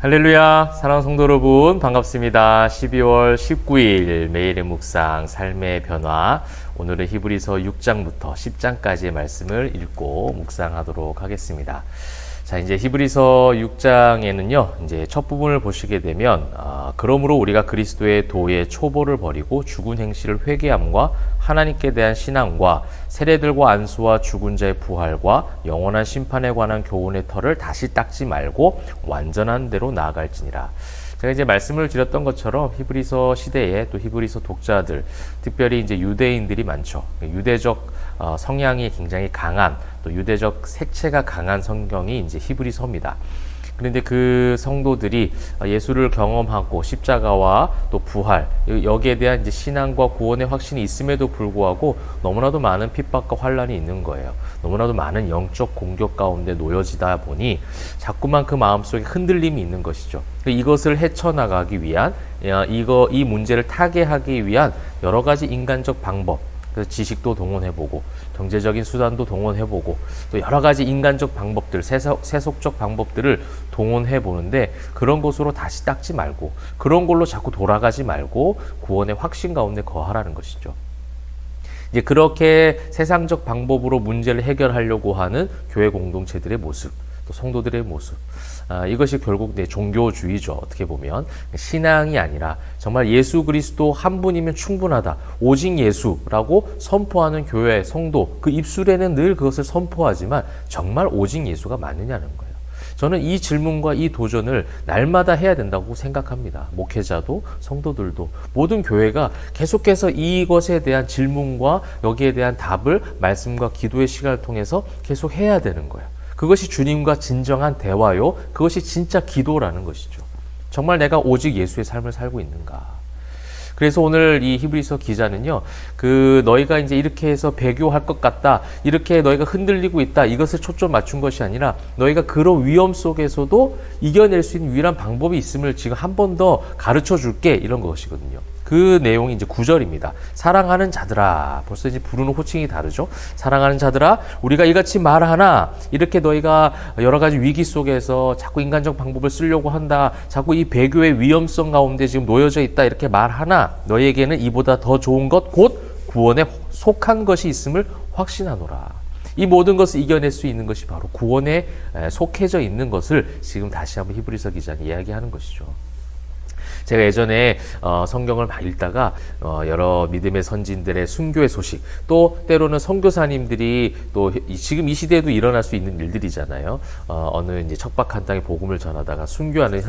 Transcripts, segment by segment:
할렐루야, 사랑하는 성도 여러분, 반갑습니다. 12월 19일 매일의 묵상, 삶의 변화. 오늘은 히브리서 6장부터 10장까지의 말씀을 읽고 묵상하도록 하겠습니다. 자, 이제 히브리서 6장에는요, 이제 첫 부분을 보시게 되면, 그러므로 우리가 그리스도의 도의 초보를 버리고 죽은 행실을 회개함과 하나님께 대한 신앙과 세례들과 안수와 죽은 자의 부활과 영원한 심판에 관한 교훈의 털을 다시 닦지 말고 완전한 대로 나아갈지니라. 제가 이제 말씀을 드렸던 것처럼 히브리서 시대에 또 히브리서 독자들, 특별히 이제 유대인들이 많죠. 유대적 성향이 굉장히 강한, 또 유대적 색채가 강한 성경이 이제 히브리서입니다. 그런데 그 성도들이 예수를 경험하고 십자가와 또 부활, 여기에 대한 이제 신앙과 구원의 확신이 있음에도 불구하고 너무나도 많은 핍박과 환란이 있는 거예요. 너무나도 많은 영적 공격 가운데 놓여지다 보니 자꾸만 그 마음속에 흔들림이 있는 것이죠. 이것을 헤쳐나가기 위한, 이 문제를 타개하기 위한 여러 가지 인간적 방법, 그래서 지식도 동원해보고 경제적인 수단도 동원해보고 또 여러 가지 인간적 방법들, 세속적 방법들을 동원해보는데 그런 것으로 다시 닦지 말고 그런 걸로 자꾸 돌아가지 말고 구원의 확신 가운데 거하라는 것이죠. 이제 그렇게 세상적 방법으로 문제를 해결하려고 하는 교회 공동체들의 모습, 또 성도들의 모습, 이것이 결국 종교주의죠. 어떻게 보면 신앙이 아니라 정말 예수 그리스도 한 분이면 충분하다, 오직 예수라고 선포하는 교회 성도, 그 입술에는 늘 그것을 선포하지만 정말 오직 예수가 맞느냐는 거예요. 저는 이 질문과 이 도전을 날마다 해야 된다고 생각합니다. 목회자도 성도들도 모든 교회가 계속해서 이것에 대한 질문과 여기에 대한 답을 말씀과 기도의 시간을 통해서 계속 해야 되는 거예요. 그것이 주님과 진정한 대화요, 그것이 진짜 기도라는 것이죠. 정말 내가 오직 예수의 삶을 살고 있는가. 그래서 오늘 이 히브리서 기자는요, 너희가 이제 이렇게 해서 배교할 것 같다, 이렇게 너희가 흔들리고 있다, 이것을 초점 맞춘 것이 아니라 너희가 그런 위험 속에서도 이겨낼 수 있는 유일한 방법이 있음을 지금 한 번 더 가르쳐 줄게, 이런 것이거든요. 그 내용이 이제 9절입니다. 사랑하는 자들아, 벌써 이제 부르는 호칭이 다르죠. 사랑하는 자들아, 우리가 이같이 말하나, 이렇게 너희가 여러 가지 위기 속에서 자꾸 인간적 방법을 쓰려고 한다, 자꾸 이 배교의 위험성 가운데 지금 놓여져 있다, 이렇게 말하나, 너희에게는 이보다 더 좋은 것, 곧 구원에 속한 것이 있음을 확신하노라. 이 모든 것을 이겨낼 수 있는 것이 바로 구원에 속해져 있는 것을 지금 다시 한번 히브리서 기자는 이야기하는 것이죠. 제가 예전에 성경을 읽다가 여러 믿음의 선진들의 순교의 소식, 또 때로는 선교사님들이 또 지금 이 시대에도 일어날 수 있는 일들이잖아요. 어느 이제 척박한 땅에 복음을 전하다가 순교하는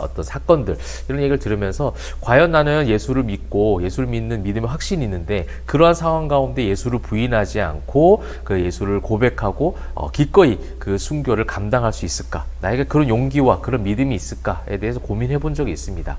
어떤 사건들, 이런 얘기를 들으면서 과연 나는 예수를 믿고 예수를 믿는 믿음의 확신이 있는데 그러한 상황 가운데 예수를 부인하지 않고 그 예수를 고백하고 기꺼이 그 순교를 감당할 수 있을까? 나에게 그런 용기와 그런 믿음이 있을까에 대해서 고민해 본 적이 있습니다.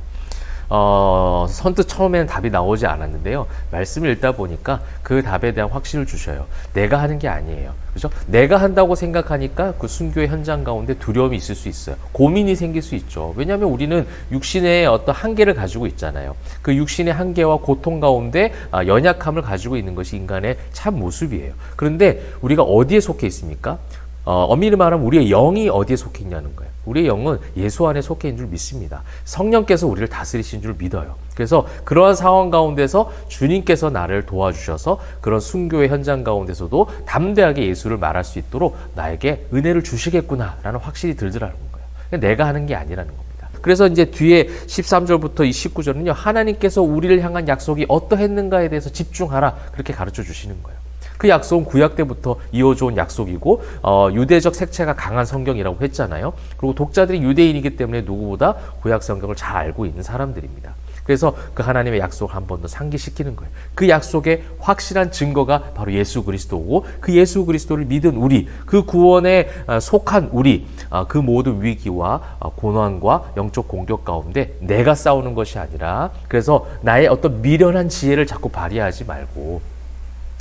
선뜻 처음에는 답이 나오지 않았는데요. 말씀을 읽다 보니까 그 답에 대한 확신을 주셔요. 내가 하는 게 아니에요. 그죠? 내가 한다고 생각하니까 그 순교의 현장 가운데 두려움이 있을 수 있어요. 고민이 생길 수 있죠. 왜냐하면 우리는 육신의 어떤 한계를 가지고 있잖아요. 그 육신의 한계와 고통 가운데 연약함을 가지고 있는 것이 인간의 참 모습이에요. 그런데 우리가 어디에 속해 있습니까? 엄밀히 말하면 우리의 영이 어디에 속해 있냐는 거예요. 우리의 영은 예수 안에 속해 있는 줄 믿습니다. 성령께서 우리를 다스리신 줄 믿어요. 그래서 그러한 상황 가운데서 주님께서 나를 도와주셔서 그런 순교의 현장 가운데서도 담대하게 예수를 말할 수 있도록 나에게 은혜를 주시겠구나라는 확신이 들더라는 거예요. 내가 하는 게 아니라는 겁니다. 그래서 이제 뒤에 13절부터 이 19절은요, 하나님께서 우리를 향한 약속이 어떠했는가에 대해서 집중하라, 그렇게 가르쳐 주시는 거예요. 그 약속은 구약 때부터 이어져 온 약속이고 유대적 색채가 강한 성경이라고 했잖아요. 그리고 독자들이 유대인이기 때문에 누구보다 구약 성경을 잘 알고 있는 사람들입니다. 그래서 그 하나님의 약속을 한 번 더 상기시키는 거예요. 그 약속의 확실한 증거가 바로 예수 그리스도고, 그 예수 그리스도를 믿은 우리, 그 구원에 속한 우리, 그 모든 위기와 고난과 영적 공격 가운데 내가 싸우는 것이 아니라, 그래서 나의 어떤 미련한 지혜를 자꾸 발휘하지 말고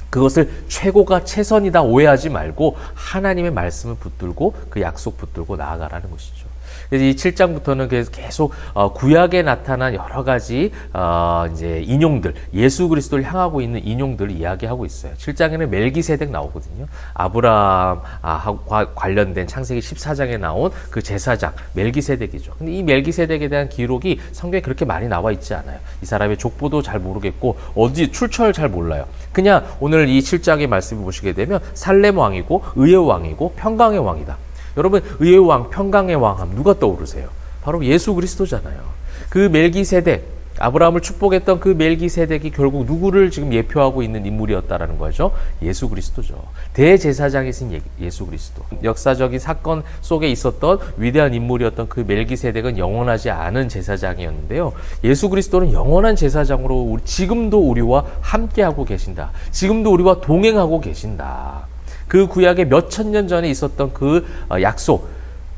그것을 최고가 최선이다 오해하지 말고 하나님의 말씀을 붙들고 그 약속 붙들고 나아가라는 것이죠. 그래서 이 7장부터는 계속 구약에 나타난 여러 가지 이제 인용들, 예수 그리스도를 향하고 있는 인용들을 이야기하고 있어요. 7장에는 멜기세덱 나오거든요. 아브라함 관련된 창세기 14장에 나온 그 제사장 멜기세덱이죠. 근데 이 멜기세덱에 대한 기록이 성경에 그렇게 많이 나와 있지 않아요. 이 사람의 족보도 잘 모르겠고 어디 출처를 잘 몰라요. 그냥 오늘 이 7장의 말씀을 보시게 되면 살렘 왕이고 의의 왕이고 평강의 왕이다. 여러분, 의의 왕, 평강의 왕 하면 누가 떠오르세요? 바로 예수 그리스도잖아요. 그 멜기세덱, 아브라함을 축복했던 그 멜기세덱이 결국 누구를 지금 예표하고 있는 인물이었다라는 거죠? 예수 그리스도죠. 대제사장이신 예수 그리스도. 역사적인 사건 속에 있었던 위대한 인물이었던 그 멜기세덱은 영원하지 않은 제사장이었는데요. 예수 그리스도는 영원한 제사장으로 지금도 우리와 함께하고 계신다. 지금도 우리와 동행하고 계신다. 그 구약의 몇천 년 전에 있었던 그 약속,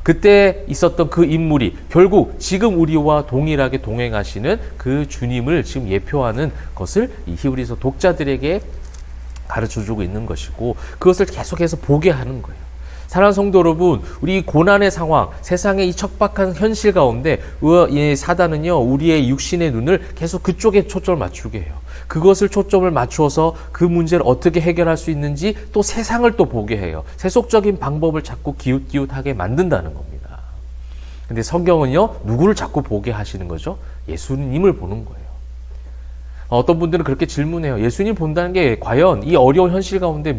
그때 있었던 그 인물이 결국 지금 우리와 동일하게 동행하시는 그 주님을 지금 예표하는 것을 이 히브리서 독자들에게 가르쳐주고 있는 것이고, 그것을 계속해서 보게 하는 거예요. 사랑하는 성도 여러분, 우리 고난의 상황, 세상의 이 척박한 현실 가운데 이 사단은요, 우리의 육신의 눈을 계속 그쪽에 초점을 맞추게 해요. 그것을 초점을 맞추어서 그 문제를 어떻게 해결할 수 있는지 또 세상을 또 보게 해요. 세속적인 방법을 자꾸 기웃기웃하게 만든다는 겁니다. 근데 성경은요, 누구를 자꾸 보게 하시는 거죠? 예수님을 보는 거예요. 어떤 분들은 그렇게 질문해요. 예수님 본다는 게 과연 이 어려운 현실 가운데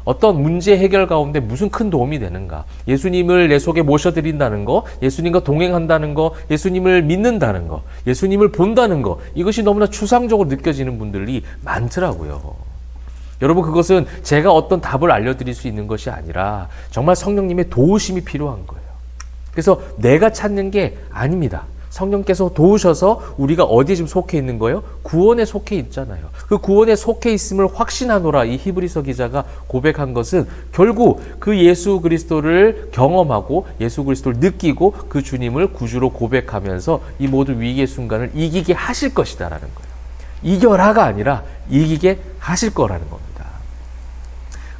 어떤 문제 해결 가운데 무슨 큰 도움이 되는가? 예수님을 내 속에 모셔드린다는 거, 예수님과 동행한다는 거, 예수님을 믿는다는 거, 예수님을 본다는 거, 이것이 너무나 추상적으로 느껴지는 분들이 많더라고요. 여러분, 그것은 제가 어떤 답을 알려드릴 수 있는 것이 아니라 정말 성령님의 도우심이 필요한 거예요. 그래서 내가 찾는 게 아닙니다. 성령께서 도우셔서 우리가 어디에 지금 속해 있는 거예요? 구원에 속해 있잖아요. 그 구원에 속해 있음을 확신하노라, 이 히브리서 기자가 고백한 것은 결국 그 예수 그리스도를 경험하고 예수 그리스도를 느끼고 그 주님을 구주로 고백하면서 이 모든 위기의 순간을 이기게 하실 것이다라는 거예요. 이겨라가 아니라 이기게 하실 거라는 겁니다.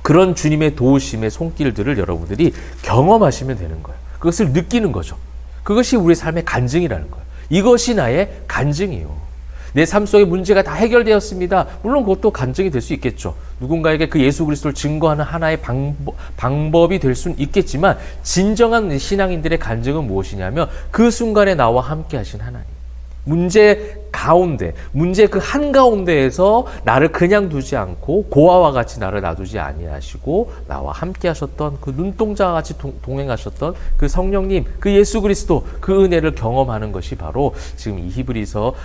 그런 주님의 도우심의 손길들을 여러분들이 경험하시면 되는 거예요. 그것을 느끼는 거죠. 그것이 우리 삶의 간증이라는 거예요. 이것이 나의 간증이에요. 내 삶 속에 문제가 다 해결되었습니다. 물론 그것도 간증이 될 수 있겠죠. 누군가에게 그 예수 그리스도를 증거하는 하나의 방법이 될 수는 있겠지만, 진정한 신앙인들의 간증은 무엇이냐면 그 순간에 나와 함께 하신 하나님. 문제 가운데, 문제 그 한가운데에서 나를 그냥 두지 않고 고아와 같이 나를 놔두지 아니하시고 나와 함께 하셨던 그 눈동자와 같이 동행하셨던 그 성령님, 그 예수 그리스도, 그 은혜를 경험하는 것이 바로 지금 이 히브리서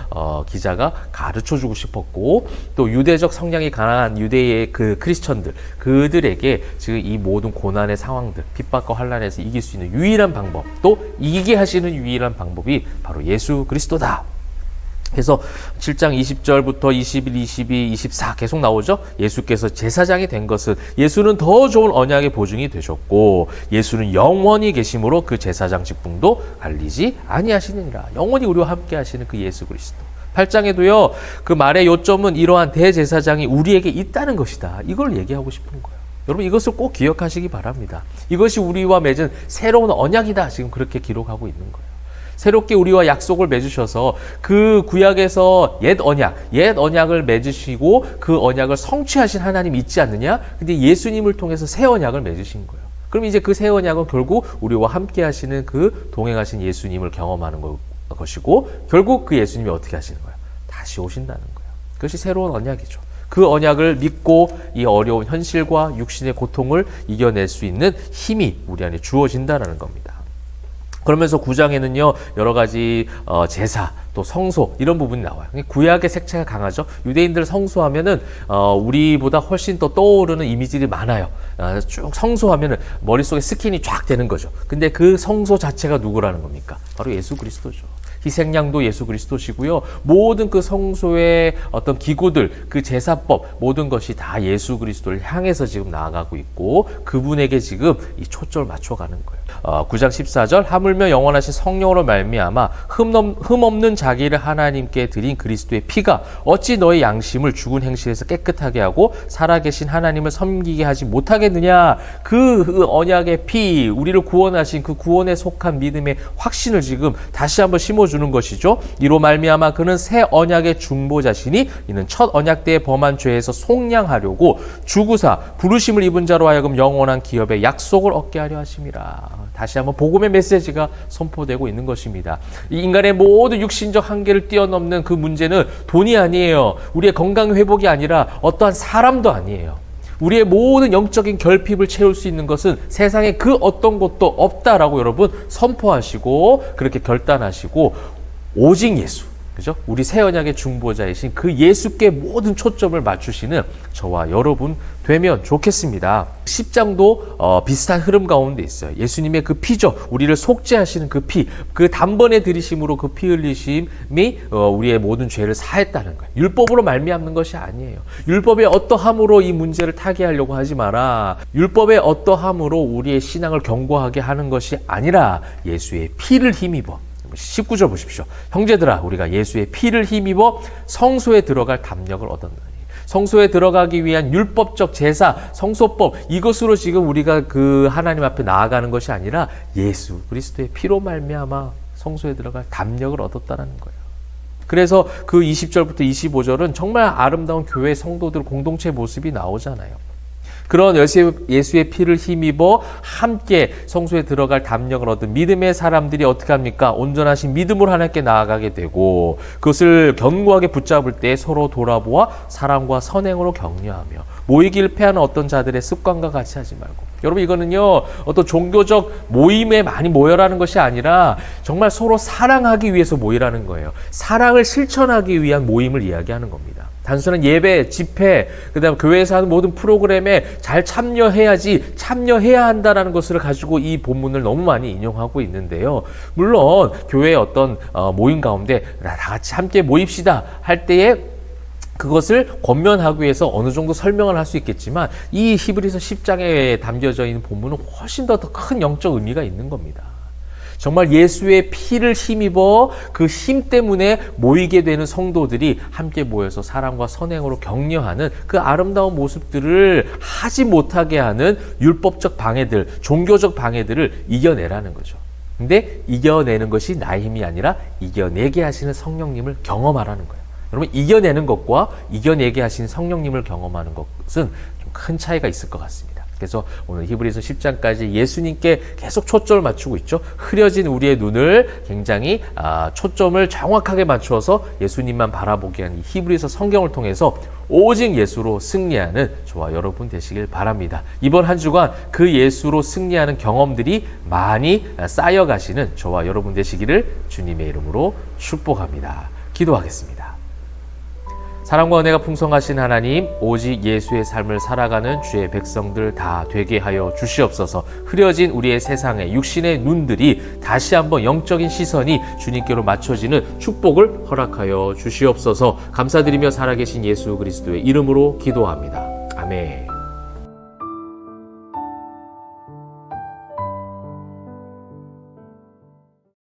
기자가 가르쳐주고 싶었고, 또 유대적 성향이 강한 유대의 그 크리스천들, 그들에게 지금 이 모든 고난의 상황들, 핍박과 환난에서 이길 수 있는 유일한 방법, 또 이기게 하시는 유일한 방법이 바로 예수 그리스도다. 그래서 7장 20절부터 21, 22, 24 계속 나오죠. 예수께서 제사장이 된 것은 예수는 더 좋은 언약의 보증이 되셨고, 예수는 영원히 계심으로 그 제사장 직분도 갈리지 아니하시느니라. 영원히 우리와 함께 하시는 그 예수 그리스도. 8장에도요, 그 말의 요점은 이러한 대제사장이 우리에게 있다는 것이다. 이걸 얘기하고 싶은 거예요. 여러분, 이것을 꼭 기억하시기 바랍니다. 이것이 우리와 맺은 새로운 언약이다. 지금 그렇게 기록하고 있는 거예요. 새롭게 우리와 약속을 맺으셔서 그 구약에서 옛 언약을 맺으시고 그 언약을 성취하신 하나님이 있지 않느냐? 근데 예수님을 통해서 새 언약을 맺으신 거예요. 그럼 이제 그 새 언약은 결국 우리와 함께 하시는 그 동행하신 예수님을 경험하는 것이고, 결국 그 예수님이 어떻게 하시는 거예요? 다시 오신다는 거예요. 그것이 새로운 언약이죠. 그 언약을 믿고 이 어려운 현실과 육신의 고통을 이겨낼 수 있는 힘이 우리 안에 주어진다는 겁니다. 그러면서 9장에는요, 여러 가지 제사, 또 성소, 이런 부분이 나와요. 구약의 색채가 강하죠. 유대인들 성소하면은 우리보다 훨씬 더 떠오르는 이미지들이 많아요. 쭉 성소하면은 머릿속에 스킨이 쫙 되는 거죠. 근데 그 성소 자체가 누구라는 겁니까? 바로 예수 그리스도죠. 희생양도 예수 그리스도시고요. 모든 그 성소의 어떤 기구들, 그 제사법, 모든 것이 다 예수 그리스도를 향해서 지금 나아가고 있고 그분에게 지금 이 초점을 맞춰가는 거예요. 9장 14절 하물며 영원하신 성령으로 말미암아 흠없는 자기를 하나님께 드린 그리스도의 피가 어찌 너의 양심을 죽은 행실에서 깨끗하게 하고 살아계신 하나님을 섬기게 하지 못하겠느냐. 그 언약의 피, 우리를 구원하신 그 구원에 속한 믿음의 확신을 지금 다시 한번 심어주는 것이죠. 이로 말미암아 그는 새 언약의 중보자시니 이는 첫 언약 때에 범한 죄에서 속량하려고 주구사 부르심을 입은 자로 하여금 영원한 기업의 약속을 얻게 하려 하심이라. 다시 한번 복음의 메시지가 선포되고 있는 것입니다. 이 인간의 모든 육신적 한계를 뛰어넘는 그 문제는 돈이 아니에요. 우리의 건강 회복이 아니라 어떠한 사람도 아니에요. 우리의 모든 영적인 결핍을 채울 수 있는 것은 세상에 그 어떤 것도 없다라고 여러분 선포하시고 그렇게 결단하시고 오직 예수, 그죠? 우리 새 언약의 중보자이신 그 예수께 모든 초점을 맞추시는 저와 여러분 되면 좋겠습니다. 10장도 비슷한 흐름 가운데 있어요. 예수님의 그 피죠. 우리를 속죄하시는 그 피, 그 단번에 들이심으로 그 피 흘리심이 우리의 모든 죄를 사했다는 거예요. 율법으로 말미암는 것이 아니에요. 율법의 어떠함으로 이 문제를 타개하려고 하지 마라. 율법의 어떠함으로 우리의 신앙을 견고하게 하는 것이 아니라 예수의 피를 힘입어 19절 보십시오. 형제들아 우리가 예수의 피를 힘입어 성소에 들어갈 담력을 얻었나니. 성소에 들어가기 위한 율법적 제사, 성소법, 이것으로 지금 우리가 그 하나님 앞에 나아가는 것이 아니라 예수 그리스도의 피로 말미암아 성소에 들어갈 담력을 얻었다는 거예요. 그래서 그 20절부터 25절은 정말 아름다운 교회 성도들 공동체 모습이 나오잖아요. 그런 예수의 피를 힘입어 함께 성소에 들어갈 담력을 얻은 믿음의 사람들이 어떻게 합니까? 온전하신 믿음으로 하나님께 나아가게 되고 그것을 견고하게 붙잡을 때 서로 돌아보아 사랑과 선행으로 격려하며 모이기를 패하는 어떤 자들의 습관과 같이 하지 말고. 여러분 이거는요 어떤 종교적 모임에 많이 모여라는 것이 아니라 정말 서로 사랑하기 위해서 모이라는 거예요. 사랑을 실천하기 위한 모임을 이야기하는 겁니다. 단순한 예배, 집회, 그다음 교회에서 하는 모든 프로그램에 잘 참여해야지 참여해야 한다라는 것을 가지고 이 본문을 너무 많이 인용하고 있는데요. 물론 교회의 어떤 모임 가운데 다 같이 함께 모입시다 할 때에 그것을 권면하기 위해서 어느 정도 설명을 할 수 있겠지만 이 히브리서 10장에 담겨져 있는 본문은 훨씬 더 큰 영적 의미가 있는 겁니다. 정말 예수의 피를 힘입어 그 힘 때문에 모이게 되는 성도들이 함께 모여서 사랑과 선행으로 격려하는 그 아름다운 모습들을 하지 못하게 하는 율법적 방해들, 종교적 방해들을 이겨내라는 거죠. 근데 이겨내는 것이 나의 힘이 아니라 이겨내게 하시는 성령님을 경험하라는 거예요. 여러분 이겨내는 것과 이겨내게 하신 성령님을 경험하는 것은 좀 큰 차이가 있을 것 같습니다. 그래서 오늘 히브리서 10장까지 예수님께 계속 초점을 맞추고 있죠. 흐려진 우리의 눈을 굉장히 초점을 정확하게 맞추어서 예수님만 바라보게 하는 이 히브리서 성경을 통해서 오직 예수로 승리하는 저와 여러분 되시길 바랍니다. 이번 한 주간 그 예수로 승리하는 경험들이 많이 쌓여가시는 저와 여러분 되시기를 주님의 이름으로 축복합니다. 기도하겠습니다. 사랑과 은혜가 풍성하신 하나님, 오직 예수의 삶을 살아가는 주의 백성들 다 되게 하여 주시옵소서. 흐려진 우리의 세상에 육신의 눈들이 다시 한번 영적인 시선이 주님께로 맞춰지는 축복을 허락하여 주시옵소서. 감사드리며 살아계신 예수 그리스도의 이름으로 기도합니다. 아멘.